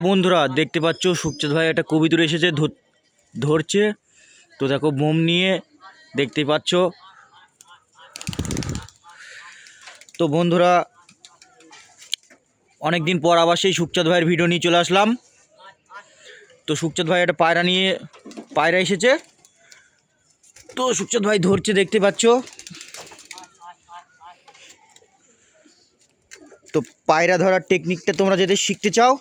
বন্ধুরা দেখতে পাচ্ছ সুখচাঁদ ভাই একটা কবিতর এসেছে ধরছে। তো দেখো মোম নিয়ে দেখতে পাচ্ছ। তো বন্ধুরা অনেকদিন পর আবার সেই সুখচাঁদ ভাইয়ের ভিডিও নিয়ে চলে আসলাম। তো সুখচাঁদ ভাই একটা পায়রা এসেছে। তো সুখচাঁদ ভাই ধরছে দেখতে পাচ্ছ। তো পায়রা ধরার টেকনিকটা তোমরা যদি শিখতে চাও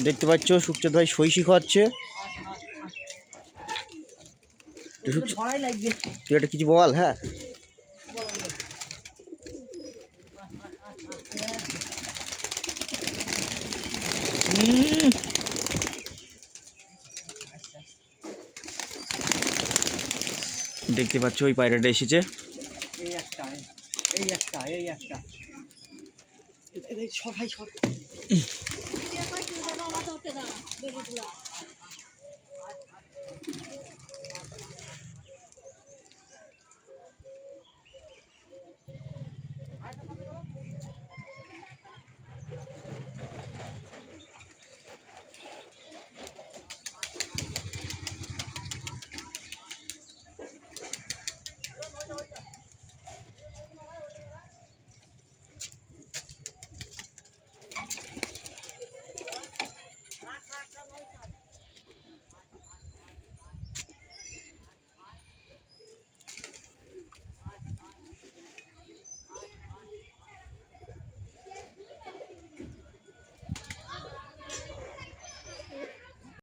দেখতে পাচ্ছ সুখচাঁদ ভাই সই শিখাচ্ছে। তুই একটা কিছু বল। হ্যাঁ দেখতে পাচ্ছ ওই পায়রাটা এসেছে।